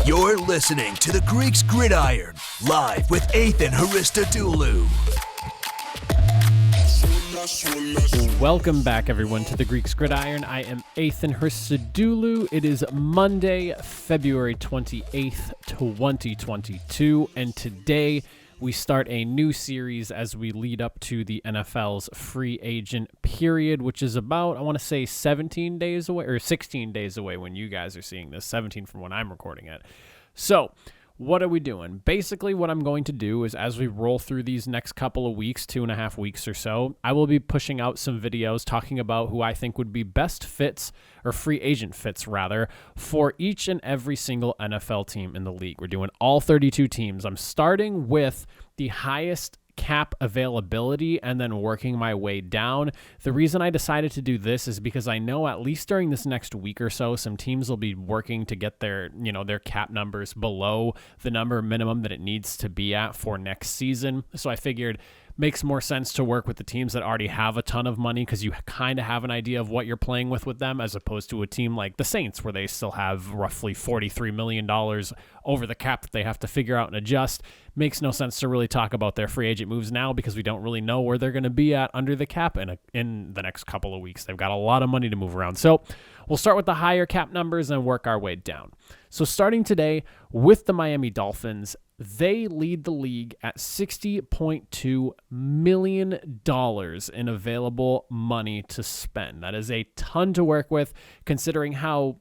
You're listening to the Greeks Gridiron, live with Ethan Haristodoulou. Welcome back, everyone, to the Greeks Gridiron. I am Ethan Haristodoulou. It is Monday, February 28th, 2022, and today we start a new series as we lead up to the NFL's free agent period, which is about, I want to say 17 days away, or 16 days away when you guys are seeing this, 17 from when I'm recording it. So, what are we doing? Basically, what I'm going to do is as we roll through these next couple of weeks, 2.5 weeks or so, I will be pushing out some videos talking about who I think would be best fits, or free agent fits rather, for each and every single NFL team in the league. We're doing all 32 teams. I'm starting with the highest cap availability and then working my way down. The reason I decided to do this is because I know at least during this next week or so, some teams will be working to get their cap numbers below the number minimum that it needs to be at for next season. So I figured makes more sense to work with the teams that already have a ton of money because you kind of have an idea of what you're playing with them, as opposed to a team like the Saints where they still have roughly $43 million over the cap that they have to figure out and adjust. Makes no sense to really talk about their free agent moves now because we don't really know where they're going to be at under the cap in the next couple of weeks. They've got a lot of money to move around. So we'll start with the higher cap numbers and work our way down. So starting today with the Miami Dolphins, they lead the league at $60.2 million in available money to spend. That is a ton to work with, considering how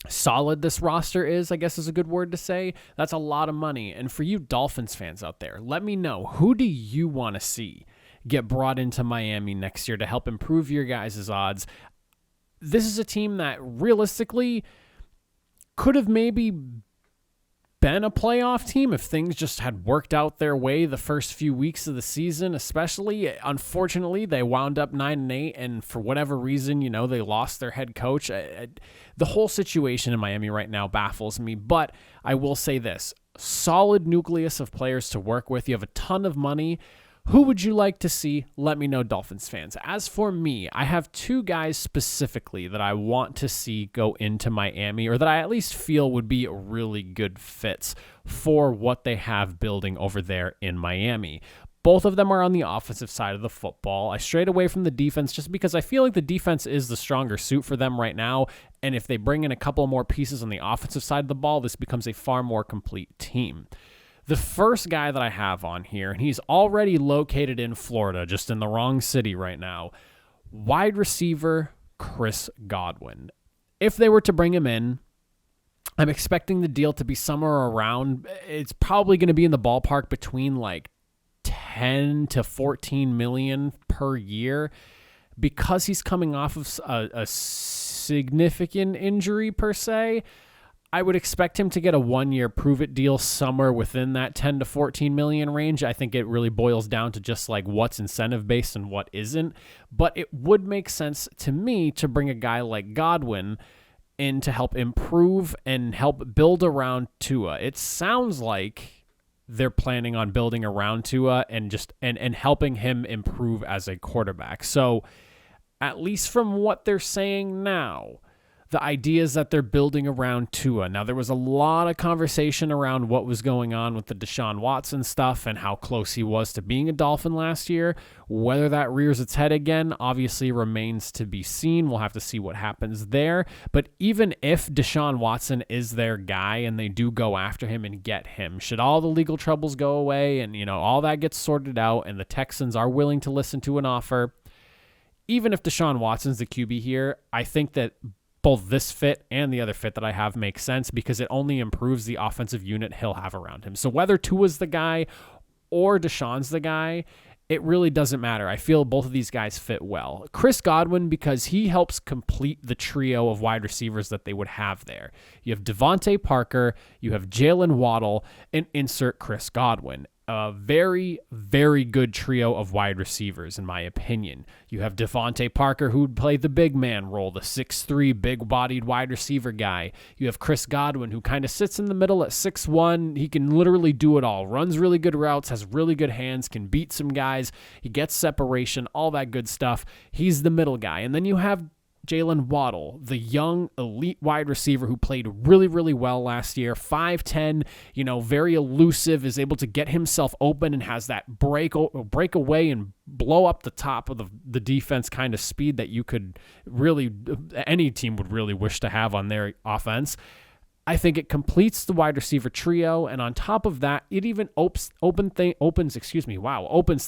solid this roster is, I guess is a good word to say. That's a lot of money. And for you Dolphins fans out there, let me know, who do you want to see get brought into Miami next year to help improve your guys' odds? This is a team that realistically could have maybe been a playoff team if things just had worked out their way the first few weeks of the season, especially. Unfortunately, they wound up 9-8, and for whatever reason, they lost their head coach. The whole situation in Miami right now baffles me, but I will say this: solid nucleus of players to work with. You have a ton of money. Who would you like to see? Let me know, Dolphins fans. As for me, I have two guys specifically that I want to see go into Miami, or that I at least feel would be really good fits for what they have building over there in Miami. Both of them are on the offensive side of the football. I strayed away from the defense just because I feel like the defense is the stronger suit for them right now, and if they bring in a couple more pieces on the offensive side of the ball, this becomes a far more complete team. The first guy that I have on here, and he's already located in Florida, just in the wrong city right now, wide receiver Chris Godwin. If they were to bring him in, I'm expecting the deal to be somewhere around, it's probably going to be in the ballpark between like 10 to 14 million per year, because he's coming off of a significant injury per se. I would expect him to get a 1-year prove-it deal somewhere within that 10 to 14 million range. I think it really boils down to just like what's incentive-based and what isn't. But it would make sense to me to bring a guy like Godwin in to help improve and help build around Tua. It sounds like they're planning on building around Tua and just and helping him improve as a quarterback. So at least from what they're saying now, the idea is that they're building around Tua. Now, there was a lot of conversation around what was going on with the Deshaun Watson stuff and how close he was to being a Dolphin last year. Whether that rears its head again obviously remains to be seen. We'll have to see what happens there. But even if Deshaun Watson is their guy and they do go after him and get him, should all the legal troubles go away and, all that gets sorted out and the Texans are willing to listen to an offer, even if Deshaun Watson's the QB here, I think that both this fit and the other fit that I have makes sense because it only improves the offensive unit he'll have around him. So whether Tua's the guy or Deshaun's the guy, it really doesn't matter. I feel both of these guys fit well. Chris Godwin, because he helps complete the trio of wide receivers that they would have there. You have Devonta Parker, you have Jalen Waddle, and insert Chris Godwin. A very, very good trio of wide receivers, in my opinion. You have Devonta Parker, who would play the big man role, the 6'3", big-bodied wide receiver guy. You have Chris Godwin, who kind of sits in the middle at 6'1". He can literally do it all. Runs really good routes, has really good hands, can beat some guys. He gets separation, all that good stuff. He's the middle guy. And then you have Jalen Waddle, the young elite wide receiver who played really, really well last year, 5'10", very elusive, is able to get himself open and has that break away and blow up the top of the defense kind of speed that you could really, any team would really wish to have on their offense. I think it completes the wide receiver trio, and on top of that, it even opens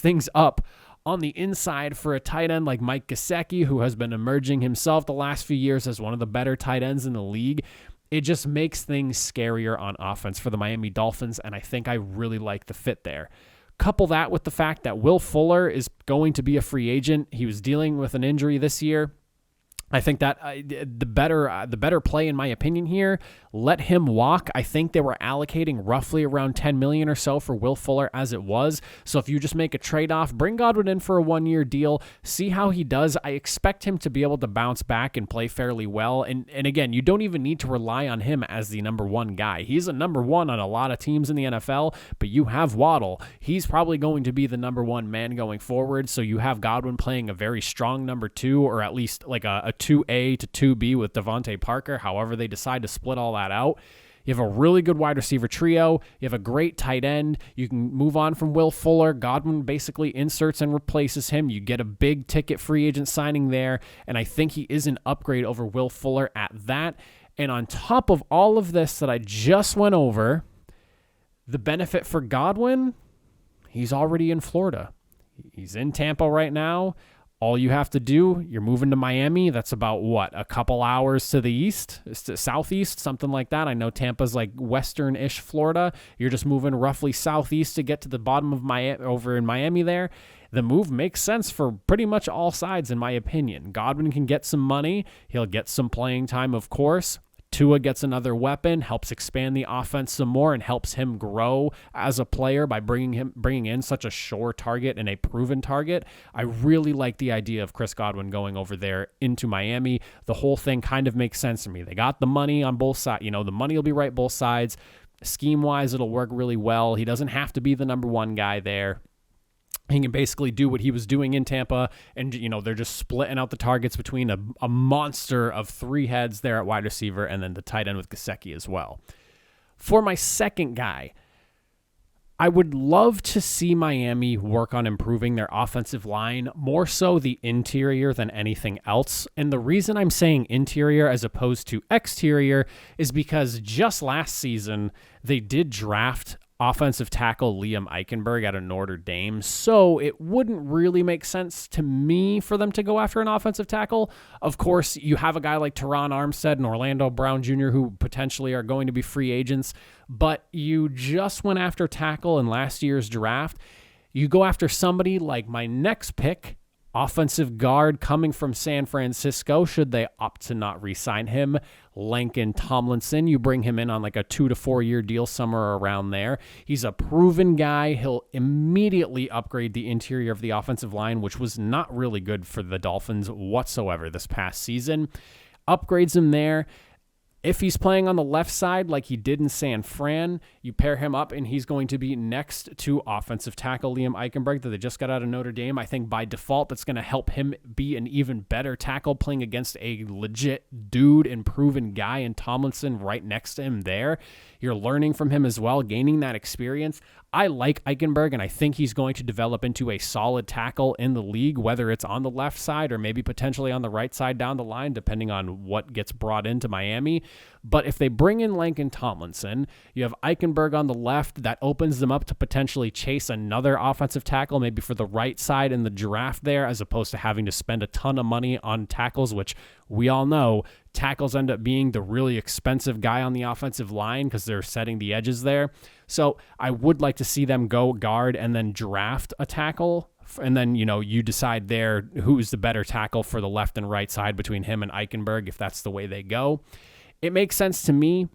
things up on the inside for a tight end like Mike Gesicki, who has been emerging himself the last few years as one of the better tight ends in the league. It just makes things scarier on offense for the Miami Dolphins, and I think I really like the fit there. Couple that with the fact that Will Fuller is going to be a free agent. He was dealing with an injury this year. I think that the better play, in my opinion here, let him walk. I think they were allocating roughly around $10 million or so for Will Fuller as it was. So if you just make a trade-off, bring Godwin in for a 1-year deal, see how he does. I expect him to be able to bounce back and play fairly well. And again, you don't even need to rely on him as the number one guy. He's a number one on a lot of teams in the NFL, but you have Waddle. He's probably going to be the number one man going forward. So you have Godwin playing a very strong number two, or at least like a 2A to 2B with Devonta Parker, however they decide to split all that out. You have a really good wide receiver trio. You have a great tight end. You can move on from Will Fuller. Godwin basically inserts and replaces him. You get a big ticket free agent signing there, and I think he is an upgrade over Will Fuller at that. And on top of all of this that I just went over, the benefit for Godwin, he's already in Florida. He's in Tampa right now. All you have to do, you're moving to Miami. That's about, a couple hours to the east, to southeast, something like that. I know Tampa's like western-ish Florida. You're just moving roughly southeast to get to the bottom of Miami, over in Miami there. The move makes sense for pretty much all sides, in my opinion. Godwin can get some money. He'll get some playing time, of course. Tua gets another weapon, helps expand the offense some more, and helps him grow as a player by bringing in such a sure target and a proven target. I really like the idea of Chris Godwin going over there into Miami. The whole thing kind of makes sense to me. They got the money on both sides. The money will be right both sides. Scheme-wise, it'll work really well. He doesn't have to be the number one guy there. He can basically do what he was doing in Tampa, and, they're just splitting out the targets between a monster of three heads there at wide receiver and then the tight end with Gesicki as well. For my second guy, I would love to see Miami work on improving their offensive line, more so the interior than anything else. And the reason I'm saying interior as opposed to exterior is because just last season, they did draft offensive tackle Liam Eichenberg out of Notre Dame, so it wouldn't really make sense to me for them to go after an offensive tackle. Of course, you have a guy like Teron Armstead and Orlando Brown Jr. who potentially are going to be free agents, but you just went after tackle in last year's draft. You go after somebody like my next pick, offensive guard coming from San Francisco, should they opt to not re-sign him, Lankan Tomlinson. You bring him in on like a 2 to 4 year deal, somewhere around there. He's a proven guy. He'll immediately upgrade the interior of the offensive line, which was not really good for the Dolphins whatsoever this past season. Upgrades him there. If he's playing on the left side like he did in San Fran, you pair him up and he's going to be next to offensive tackle Liam Eichenberg that they just got out of Notre Dame. I think by default that's going to help him be an even better tackle playing against a legit dude and proven guy in Tomlinson right next to him there. You're learning from him as well, gaining that experience. I like Eichenberg, and I think he's going to develop into a solid tackle in the league, whether it's on the left side or maybe potentially on the right side down the line, depending on what gets brought into Miami. But if they bring in Lankan Tomlinson, you have Eichenberg on the left. That opens them up to potentially chase another offensive tackle, maybe for the right side in the draft there, as opposed to having to spend a ton of money on tackles, which we all know tackles end up being the really expensive guy on the offensive line because they're setting the edges there. So I would like to see them go guard and then draft a tackle. And then, you decide there who's the better tackle for the left and right side between him and Eichenberg, if that's the way they go. It makes sense to me.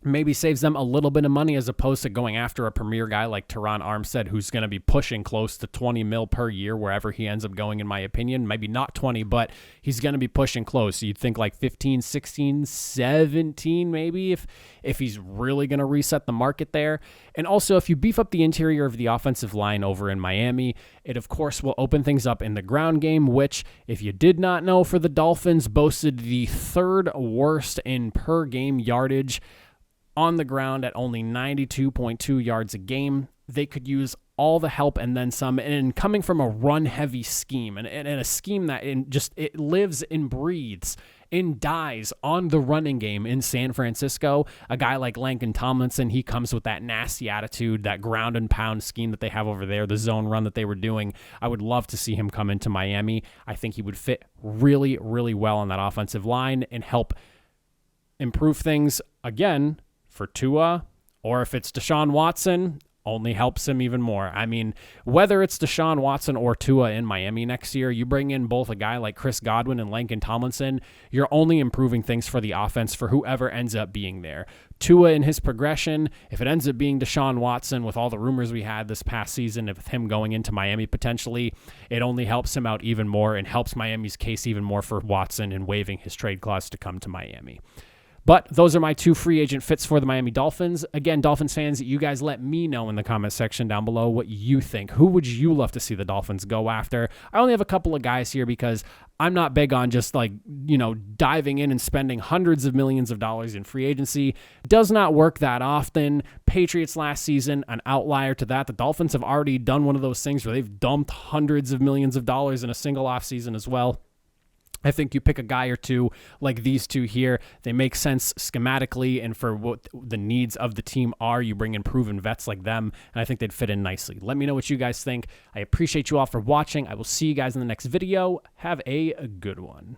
maybe saves them a little bit of money as opposed to going after a premier guy like Teron Armstead, who's going to be pushing close to 20 mil per year wherever he ends up going, in my opinion. Maybe not 20, but he's going to be pushing close. So you'd think like 15, 16, 17 maybe if he's really going to reset the market there. And also, if you beef up the interior of the offensive line over in Miami, it of course will open things up in the ground game, which, if you did not know, for the Dolphins boasted the third worst in per game yardage on the ground at only 92.2 yards a game. They could use all the help and then some, and coming from a run-heavy scheme, and a scheme that it lives and breathes and dies on the running game in San Francisco. A guy like Lankan Tomlinson, he comes with that nasty attitude, that ground and pound scheme that they have over there, the zone run that they were doing. I would love to see him come into Miami. I think he would fit really, really well on that offensive line and help improve things again for Tua, or if it's Deshaun Watson, only helps him even more. I mean, whether it's Deshaun Watson or Tua in Miami next year, you bring in both a guy like Chris Godwin and Lankan Tomlinson, you're only improving things for the offense for whoever ends up being there. Tua in his progression, if it ends up being Deshaun Watson with all the rumors we had this past season with him going into Miami potentially, it only helps him out even more and helps Miami's case even more for Watson in waiving his trade clause to come to Miami. But those are my two free agent fits for the Miami Dolphins. Again, Dolphins fans, you guys let me know in the comment section down below what you think. Who would you love to see the Dolphins go after? I only have a couple of guys here because I'm not big on just diving in and spending hundreds of millions of dollars in free agency. Does not work that often. Patriots last season, an outlier to that. The Dolphins have already done one of those things where they've dumped hundreds of millions of dollars in a single offseason as well. I think you pick a guy or two like these two here. They make sense schematically and for what the needs of the team are. You bring in proven vets like them, and I think they'd fit in nicely. Let me know what you guys think. I appreciate you all for watching. I will see you guys in the next video. Have a good one.